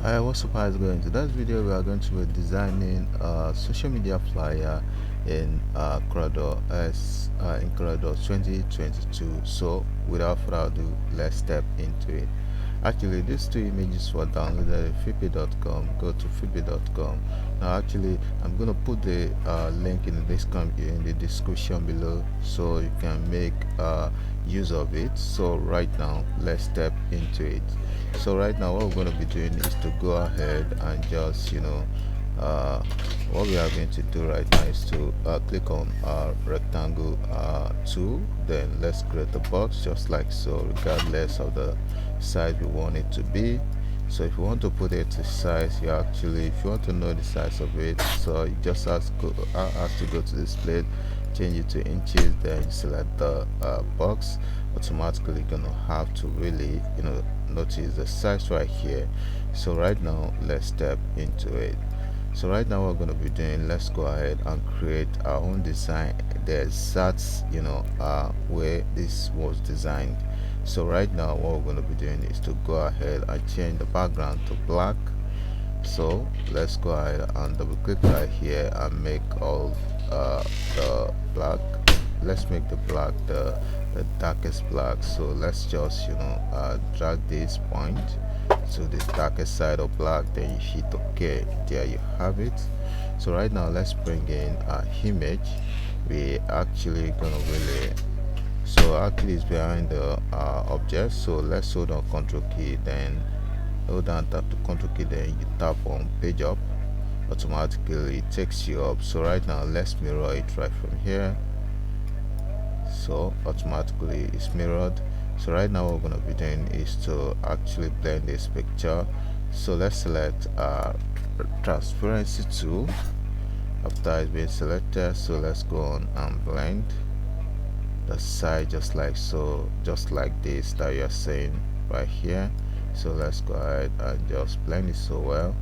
Hi, what's up? How's it going? Today's video we are going to be designing a social media flyer in CorelDraw 2022. So without further ado, let's step into it. Actually, these two images were downloaded at flippy.com. Go to flippy.com. Now actually I'm gonna put the link in the description below so you can make use of it. So right now let's step into it. So right now what we're going to be doing is to go ahead and just uh, what we are going to do right now is to click on our rectangle tool. Then let's create a box just like so, regardless of the size we want it to be. So if you want to put it to size, if you want to know the size of it, so you just have to go to display, change it to inches, then you select the box. Automatically gonna have to really notice the size right here. So right now let's step into it. So right now what we're going to be doing, let's go ahead and create our own design. There's that's where this was designed. So right now what we're going to be doing is to go ahead and change the background to black. So let's go ahead and double click right here and make all the black. Let's make the black the darkest black. So let's just drag this point to the darkest side of black, then you hit OK. There you have it. So right now let's bring in our image. We actually gonna really, so actually it's behind the object. So let's hold on Control key, then hold down, tap the Control key, then you tap on page up. Automatically it takes you up. So right now let's mirror it right from here. So automatically it's mirrored. So right now what we're going to be doing is to actually blend this picture. So let's select our transparency tool. After it's been selected, so let's go on and blend the side just like so, just like this that you're seeing right here. So let's go ahead and just blend it so well.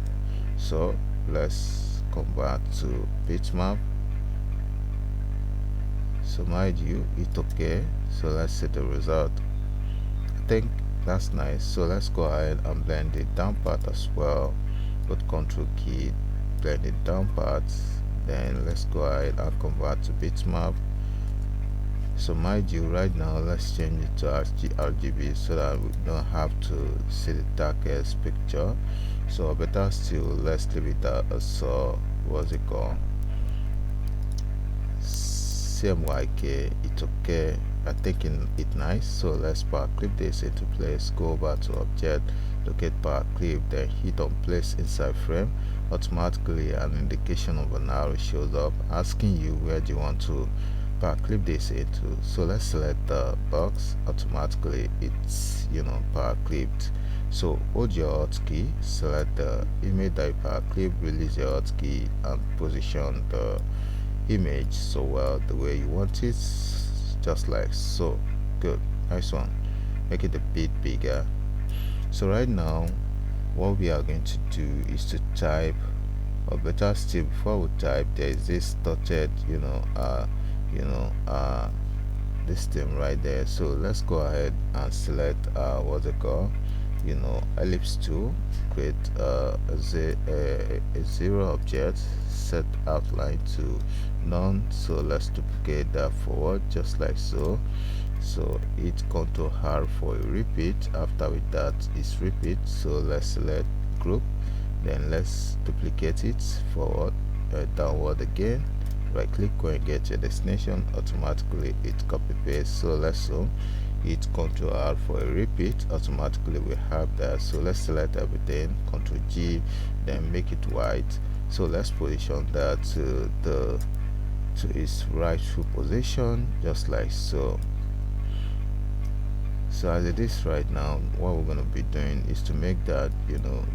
So let's come back to bitmap. So mind you, it's okay. So let's see the result. I think that's nice. So let's go ahead and blend the down part as well. Put Control key, blend the down part. Then let's go ahead and convert to bitmap. So mind you, right now let's change it to RGB so that we don't have to see the darkest picture. So better still, let's leave it so what's it called, CMYK. It's okay. I'm taking it nice. So let's Powerclip this into place. Go over to object, locate Powerclip, then hit on place inside frame. Automatically an indication of an arrow shows up asking you where do you want to Powerclip this into. So let's select the box. Automatically it's Powerclipped. So hold your Alt key, select the image that you Powerclip, release your Alt key and position the image so well the way you want it, just like so. Good, nice one. Make it a bit bigger. So right now what we are going to do is to type, or better still, before we type, there is this dotted this thing right there. So let's go ahead and select what's it called, ellipse tool, create a zero object, set outline to none. So let's duplicate that forward just like so. So hit Ctrl R for a repeat. After with that is repeat. So let's select group, then let's duplicate it forward, downward again, right click, go and get your destination. Automatically it copy paste. So let's hit Ctrl R for a repeat. Automatically we have that. So let's select everything, Ctrl G, then make it white. So let's position that to its rightful position just like so. So as it is right now, what we're going to be doing is to make that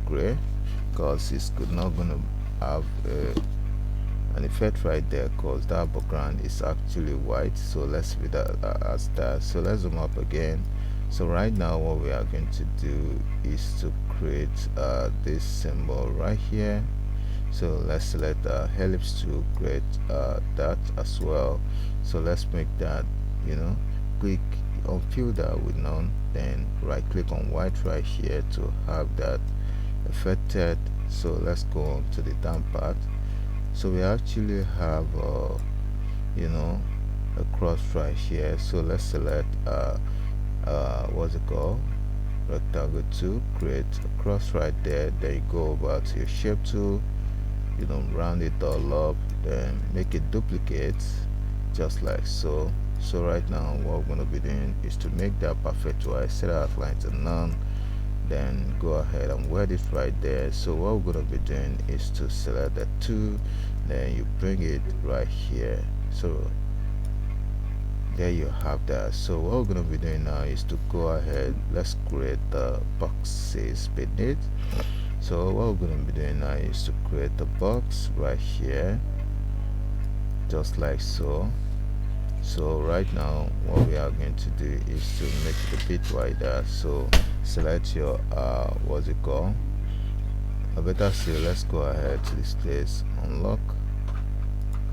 gray, because it's not going to have an effect right there, because that background is actually white. So let's leave that as that. So let's zoom up again. So right now what we are going to do is to create this symbol right here. So let's select the ellipse to create that as well. So let's make that, click on filter with none, then right click on white right here to have that affected. So let's go on to the down part. So we actually have you know a cross right here. So let's select what's it called, rectangle tool, create a cross right there. Then you go over to your shape tool, round it all up, then make it duplicate just like so. So right now what we're going to be doing is to make that perfect Y, set our outline to none, then go ahead and word it right there. So what we're going to be doing is to select the 2, then you bring it right here. So there you have that. So what we're going to be doing now is to go ahead, let's create the boxes beneath. So what we're going to be doing now is to create the box right here just like so. So right now what we are going to do is to make it a bit wider. So select your what's it called, I better say let's go ahead to this place, unlock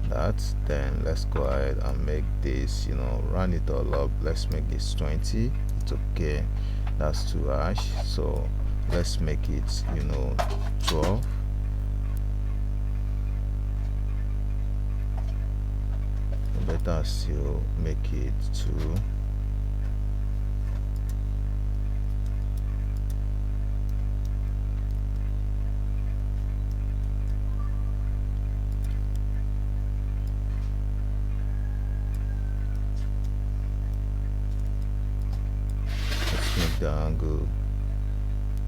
that, then let's go ahead and make this, round it all up. Let's make this 20. It's okay, that's too harsh, so let's make it 12. Better still make it 2. Let's make the angle,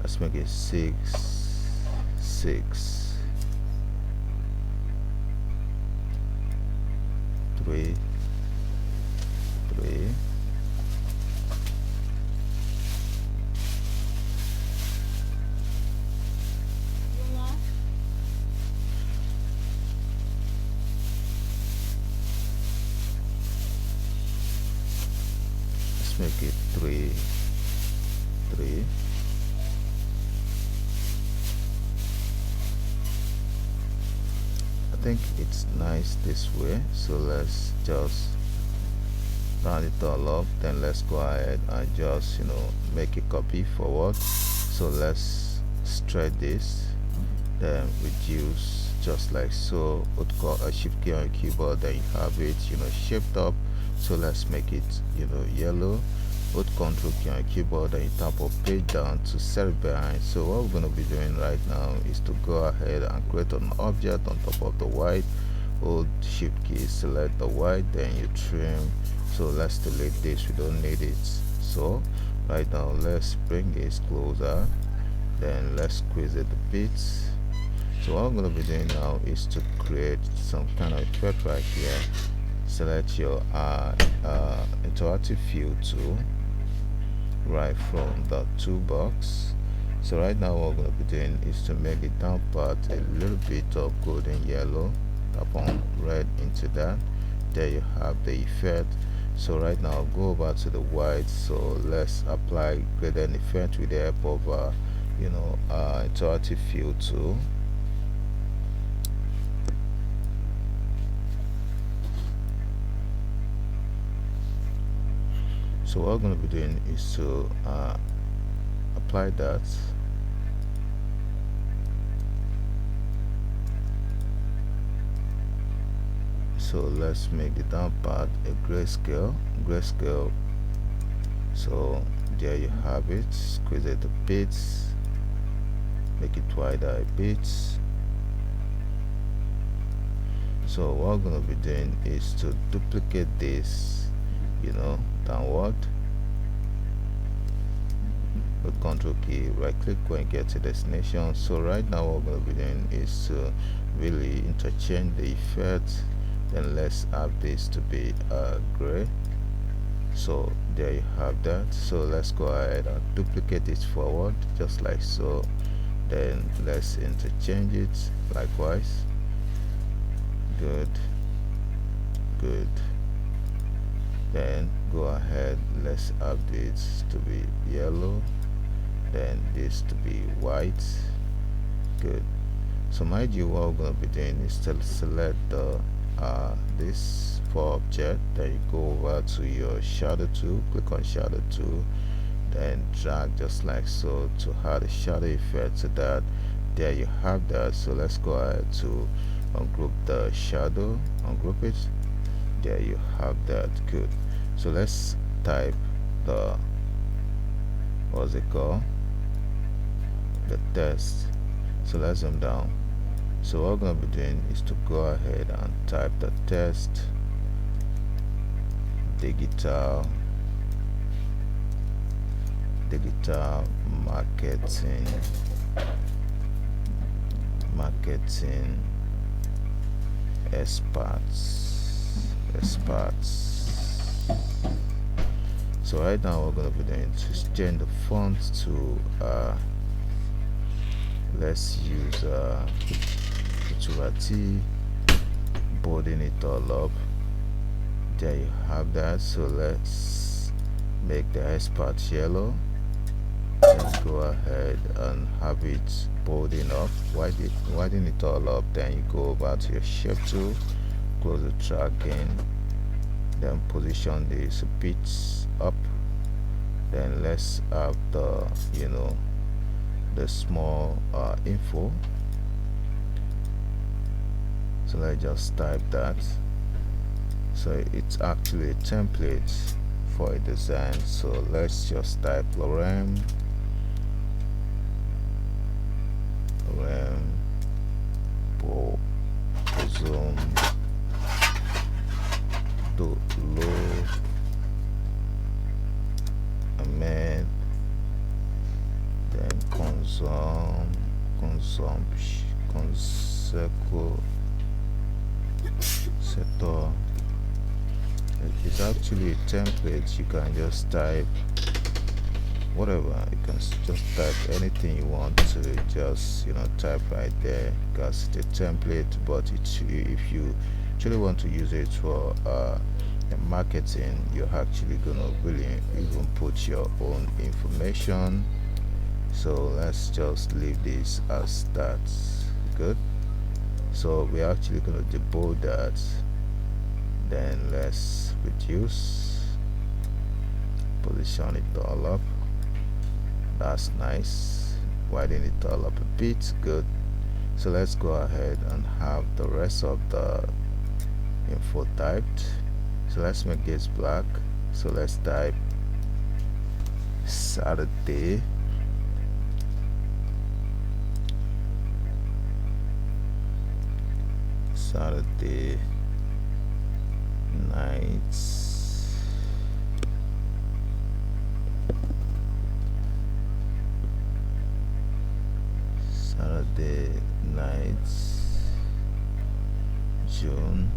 let's make it 6, 6, 3, 3. Let's make it 3, 3. I think it's nice this way, so let's just round it all up. Then let's go ahead and just make a copy forward. So let's stretch this, then reduce just like so. Hold a shift key on your keyboard, then you have it shaped up. So let's make it yellow. Hold control key on your keyboard, and you tap or page down to set it behind. So what we're going to be doing right now is to go ahead and create an object on top of the white. Hold shift key, select the white, then you trim. So let's delete this, we don't need it. So right now let's bring this closer, then let's squeeze it a bit. So what I'm going to be doing now is to create some kind of effect right here. Select your interactive fill tool right from the toolbox. So right now what we're going to be doing is to make the down part a little bit of golden yellow. Tap on red into that, there you have the effect. So right now go over to the white, so let's apply gradient effect with the help of interactive fill tool. So what we're going to be doing is to apply that. So let's make the down part a grayscale. So there you have it. Squeeze it a bit, make it wider a bit. So what we're going to be doing is to duplicate this downward with control key, right click when you get to destination. So right now what we're going to be doing is to really interchange the effect. Then let's have this to be gray. So there you have that. So let's go ahead and duplicate it forward just like so, then let's interchange it likewise. Good, then go ahead, let's have this to be yellow, then this to be white. Good. So mind you, what we're going to be doing is to select the this for object, then you go over to your shadow tool, click on shadow tool, then drag just like so to add a shadow effect to that. There you have that. So let's go ahead to ungroup the shadow, ungroup it. There you have that. Good. So let's type the, what's it called, the test. So let's zoom down. So what we're going to be doing is to go ahead and type the test digital marketing experts. So right now we're going to be doing to change the font to let's use T, bolding it all up. There you have that. So let's make the expert yellow, and go ahead and have it bolding up, widen it all up. Then you go over to your shape tool, close the tracking, then position this a bit up. Then let's have the the small info. So let's just type that. So it's actually a template for a design. So let's just type Lorem zoom do low amend, then sector. It's actually a template. You can just type whatever. You can just type anything you want to just type right there, because it's a template. But if you actually want to use it for marketing, you're actually gonna really even put your own information. So let's just leave this as that. Good. So we're actually gonna debold that. Then let's reduce, position it all up. That's nice. Widen it all up a bit. Good. So let's go ahead and have the rest of the info typed. So let's make this black. So let's type Saturday nights. Saturday nights, June.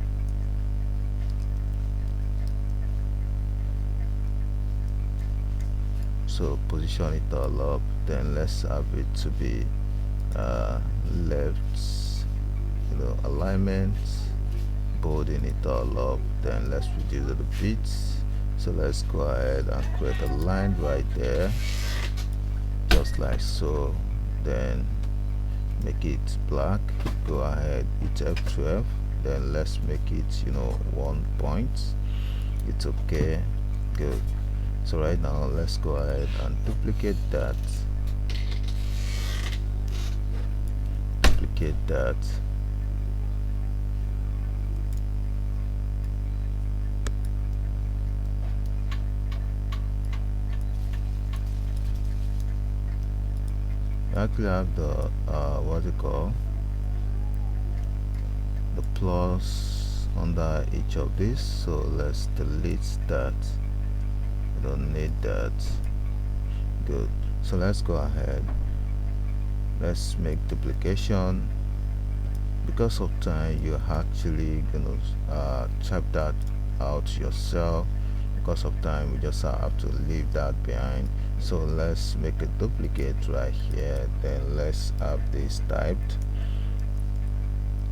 So position it all up. Then let's have it to be left alignment, bolding it all up. Then let's reduce it a bit. So let's go ahead and create a line right there, just like so. Then make it black. Go ahead, hit F12. Then let's make it 1 point. It's okay. Good. So right now let's go ahead and duplicate that. I actually have the what's it called, the plus under each of these. So let's delete that. We don't need that. Good. So let's go ahead, let's make duplication. Because of time, you're actually gonna type that out yourself. Because of time, we just have to leave that behind. So let's make a duplicate right here. Then let's have this typed.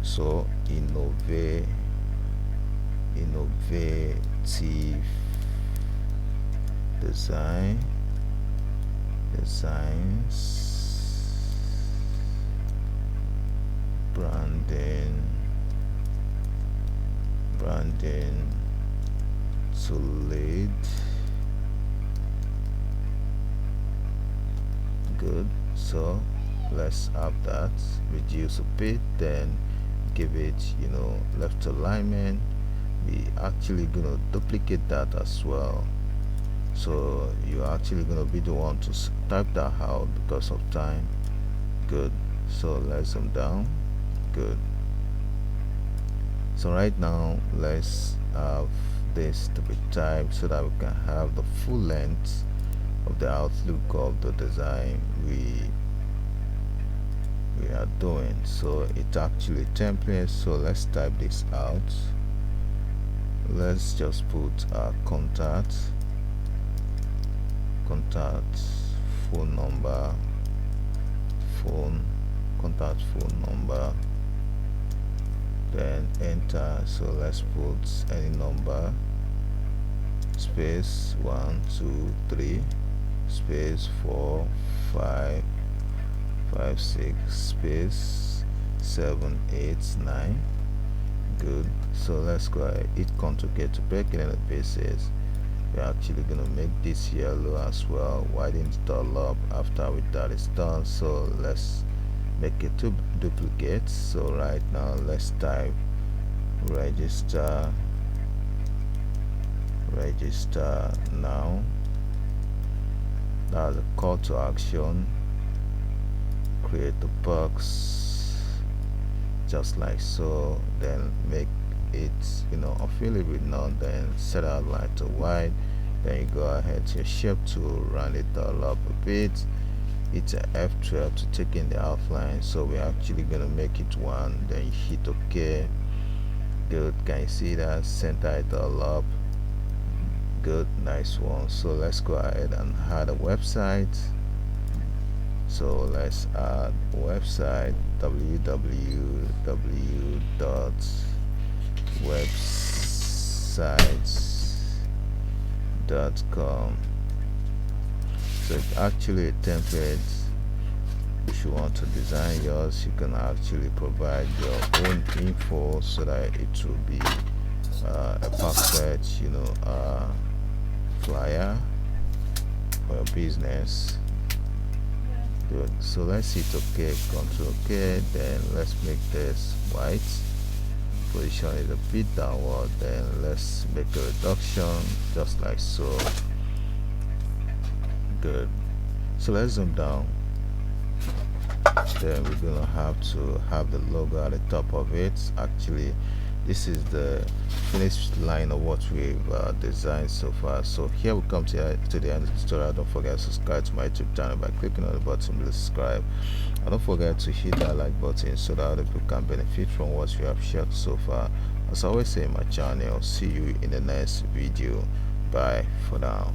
So innovative designs, branding to lead So let's have that. Reduce a bit, then give it, left alignment. We actually gonna duplicate that as well, so you're actually gonna be the one to type that out because of time. Good. So let's zoom down. Good. So right now let's have this to be typed so that we can have the full length of the outlook of the design we are doing. So it's actually template, so let's type this out. Let's just put our contact phone number, contact phone number, then enter. So let's put any number, space 1 2 3 space 4 5 5 6 space 7 8 9. Good. So let's go ahead, hit Ctrl K to break it into pieces. We're actually gonna make this yellow as well, widen it all up after that is done. So let's make it two duplicates. So right now let's type register now. That's a call to action. Create the box just like so, then make it fill it with none, then set outline to white, then you go ahead to your shape tool, round it all up a bit. It's a F12 to take in the outline, so we're actually gonna make it 1, then you hit OK. Good. Can you see that? Center it all up. Good. Nice one. So let's go ahead and add a website. So let's add website, www.websites.com. So it's actually a template. If you want to design yours, you can actually provide your own info so that it will be a perfect flyer for your business. Good. So let's hit OK, Ctrl OK, then let's make this white. Position is a bit downward, then let's make a reduction just like so. Good. So let's zoom down. Then we're gonna have to have the logo at the top of it. Actually, this is the finished line of what we've designed so far. So here we come to the end of the tutorial. Don't forget to subscribe to my YouTube channel by clicking on the button below subscribe, and don't forget to hit that like button so that other people can benefit from what we have shared so far. As I always say in my channel, see you in the next video. Bye for now.